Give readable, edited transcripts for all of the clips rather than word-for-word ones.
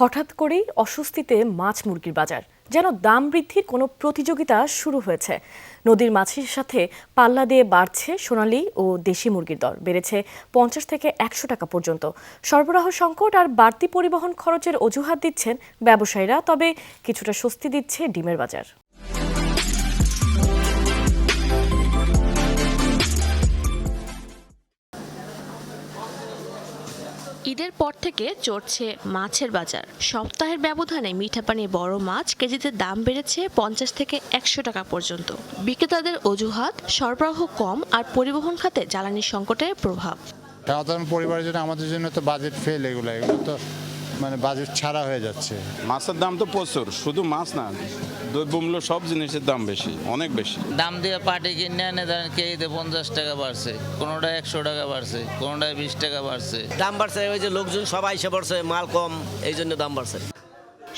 হঠাৎ করেই অস্বস্তিতে মাছ মুরগির বাজার, যেন দাম বৃদ্ধির কোনো প্রতিযোগিতা শুরু হয়েছে। নদীর মাছের সাথে পাল্লা দিয়ে বাড়ছে সোনালী ও দেশি মুরগির দর, বেড়েছে 50 থেকে 100 টাকা পর্যন্ত। সরবরাহ সংকট আর বাড়তি পরিবহন খরচের অজুহাত দিচ্ছেন ব্যবসায়ীরা, তবে কিছুটা স্বস্তি দিচ্ছে ডিমের বাজার। ঈদের পর থেকে চড়ছে মাছের বাজার। সপ্তাহের ব্যবধানে মিঠাপানির বড় মাছ কেজিতে দাম বেড়েছে 50 থেকে 100 টাকা পর্যন্ত। বিক্রেতাদের অজুহাত, সরবরাহ কম আর পরিবহন খাতে জ্বালানি সংকটের প্রভাব। সাধারণ পরিবারের জন্য, আমাদের জন্য তো বাজেট ফেল, এগুলো তো বাজেট ছাড়া হয়ে যাচ্ছে। মাছের দাম তো প্রচুর, শুধু মাছ না, দ্রব্যমূল্য সব জিনিসের দাম বেশি, অনেক বেশি। দাম দিয়ে পাটি কিনে এনে ধরেন কেজিতে 50 টাকা বাড়ছে, কোনোটা 100 টাকা বাড়ছে, কোনোটা 20 টাকা বাড়ছে। দাম বাড়ছে, ওই যে লোকজন সবাই এসে পড়ছে, মাল কম, এই জন্য দাম বাড়ছে।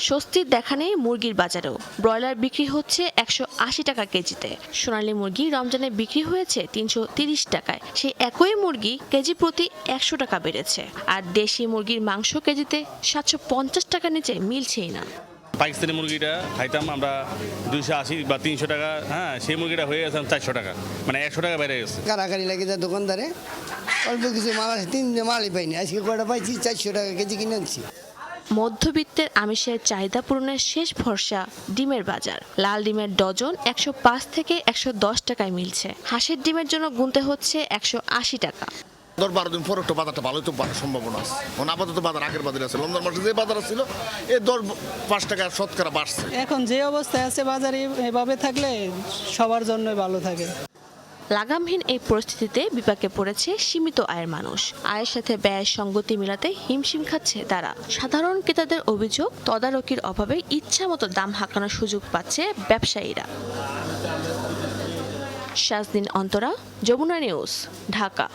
স্বস্তির দেখা নেই মুরগির বাজারেও। ব্রয়লার বিক্রি হচ্ছে 180 টাকা কেজিতে। সোনালী মুরগি রমজানে বিক্রি হয়েছে 330 টাকায়। সেই একই মুরগি কেজি প্রতি 100 টাকা বেড়েছে। আর দেশি মুরগির মাংস কেজিতে 750 টাকা নিচে মিলছেই না। পাকিস্তানি মুরগিটা খাইতাম আমরা 280 বা 300 টাকা, সেই মুরগিটা হয়ে গেছে 400 টাকা, 100 টাকা বেড়ে গেছে। কারাকারি লাগে যায় দোকানদারে, অল্প কিছু মাল আছে, 3 দিন মালই পাইনি, আজকে কয়টা পাইছি, 400 টাকা কেজি কিনে আনছি। মধ্যবিত্তের আমিষের চাহিদা পূরণের শেষ ভরসা ডিমের বাজার। লাল ডিমের ডজন 105 থেকে 110 টাকায় মিলছে। হাঁসের ডিমের জন্য গুনতে হচ্ছে 180 টাকা। 10-12 দিন পর একটু বাজারটা ভালোই তো বাড়ার সম্ভাবনা আছে। আপাতত বাজার আগের বাজারে আছে, রমজান মাসে যে বাজার ছিল এই 10-5 টাকা শতকরা বাড়ছে। এখন যে অবস্থায় আছে বাজারে, এভাবে থাকলে সবার জন্য ভালো থাকে। লাগামহীন এই পরিস্থিতিতে বিপাকে পড়েছে সীমিত আয়ের মানুষ। আয়ের সাথে ব্যয়ের সঙ্গতি মেলাতে হিমশিম খাচ্ছে তারা। সাধারণ ক্রেতাদের অভিযোগ, তদারকির অভাবে ইচ্ছামতো দাম হাঁকানোর সুযোগ পাচ্ছে ব্যবসায়ীরা। শাজদিন অন্তরা, যমুনা নিউজ, ঢাকা।